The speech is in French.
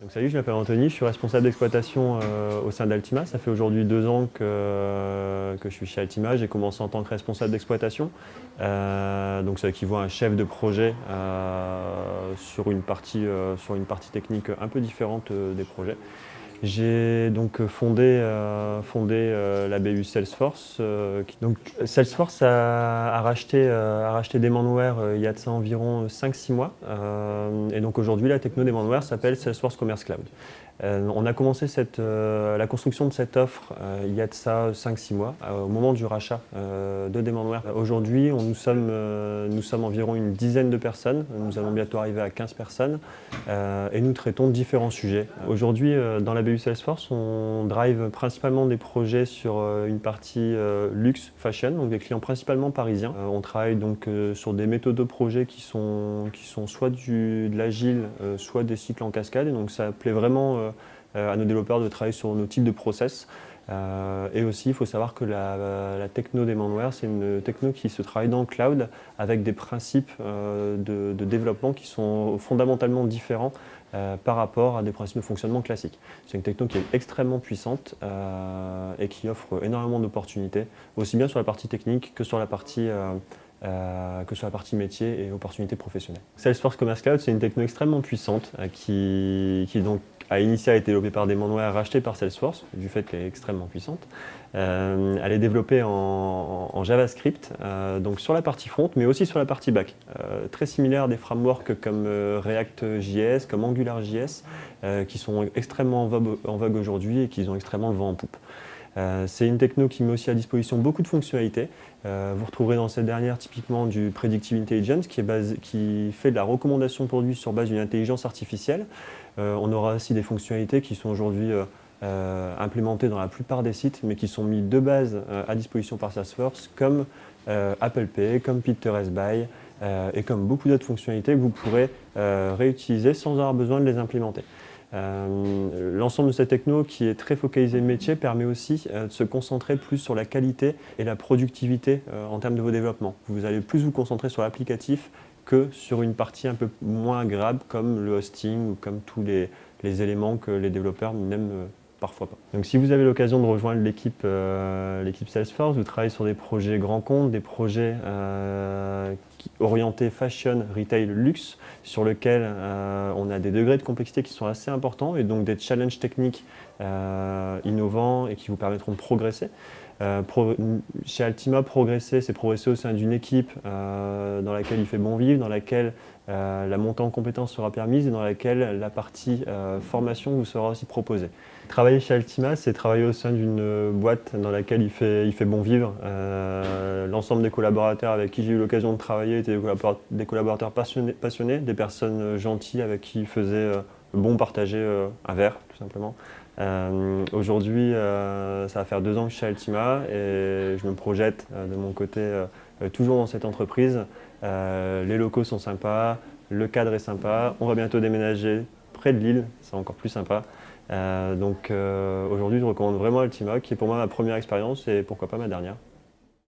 Donc salut, je m'appelle Anthony, je suis responsable d'exploitation au sein d'Altima. Ça fait aujourd'hui 2 ans que je suis chez Altima. J'ai commencé en tant que responsable d'exploitation. Donc ça équivaut à un chef de projet sur une partie technique un peu différente des projets. J'ai donc fondé la BU Salesforce. Donc Salesforce a racheté Demandware il y a de ça environ 5-6 mois. Et donc aujourd'hui, la techno Demandware s'appelle Salesforce Commerce Cloud. On a commencé la construction de cette offre il y a de ça 5-6 mois, au moment du rachat de Demandware. Aujourd'hui, nous sommes environ une dizaine de personnes. Nous allons bientôt arriver à 15 personnes et nous traitons différents sujets. Aujourd'hui, dans la BU Salesforce, on drive principalement des projets sur une partie luxe, fashion, donc des clients principalement parisiens. On travaille donc sur des méthodes de projet qui sont soit de l'agile, soit des cycles en cascade. Et donc ça plaît vraiment à nos développeurs de travailler sur nos types de process. Et aussi, il faut savoir que la techno Demandware, c'est une techno qui se travaille dans le cloud avec des principes de développement qui sont fondamentalement différents par rapport à des principes de fonctionnement classiques. C'est une techno qui est extrêmement puissante et qui offre énormément d'opportunités, aussi bien sur la partie technique que sur la partie métier et opportunités professionnelles. Salesforce Commerce Cloud, c'est une techno extrêmement puissante qui donc a été développée par Demandware, rachetée par Salesforce, du fait qu'elle est extrêmement puissante. Elle est développée en JavaScript, donc sur la partie front, mais aussi sur la partie back. Très similaire à des frameworks comme React.js, comme AngularJS, qui sont extrêmement en vogue aujourd'hui et qui ont extrêmement le vent en poupe. C'est une techno qui met aussi à disposition beaucoup de fonctionnalités. Vous retrouverez dans cette dernière typiquement du Predictive Intelligence qui fait de la recommandation de produits sur base d'une intelligence artificielle. On aura aussi des fonctionnalités qui sont aujourd'hui implémentées dans la plupart des sites, mais qui sont mises de base à disposition par Salesforce, comme Apple Pay, comme Pinterest Buy, et comme beaucoup d'autres fonctionnalités que vous pourrez réutiliser sans avoir besoin de les implémenter. L'ensemble de cette techno qui est très focalisée métier permet aussi de se concentrer plus sur la qualité et la productivité en termes de vos développements. Vous allez plus vous concentrer sur l'applicatif que sur une partie un peu moins agréable comme le hosting ou comme tous les éléments que les développeurs n'aiment parfois pas. Donc si vous avez l'occasion de rejoindre l'équipe Salesforce, vous travaillez sur des projets grands comptes, des projets orientés fashion, retail, luxe, sur lesquels on a des degrés de complexité qui sont assez importants et donc des challenges techniques innovants et qui vous permettront de progresser. Chez Altima, progresser, c'est progresser au sein d'une équipe dans laquelle il fait bon vivre, dans laquelle la montée en compétences sera permise et dans laquelle la partie formation vous sera aussi proposée. Travailler chez Altima, c'est travailler au sein d'une boîte dans laquelle il fait bon vivre. L'ensemble des collaborateurs avec qui j'ai eu l'occasion de travailler étaient des collaborateurs passionnés, des personnes gentilles avec qui il faisait bon partager un verre, tout simplement. Aujourd'hui, ça va faire 2 ans que je suis chez Altima et je me projette de mon côté toujours dans cette entreprise. Les locaux sont sympas, le cadre est sympa, on va bientôt déménager près de Lille, c'est encore plus sympa. Donc aujourd'hui, je recommande vraiment Altima, qui est pour moi ma première expérience et pourquoi pas ma dernière.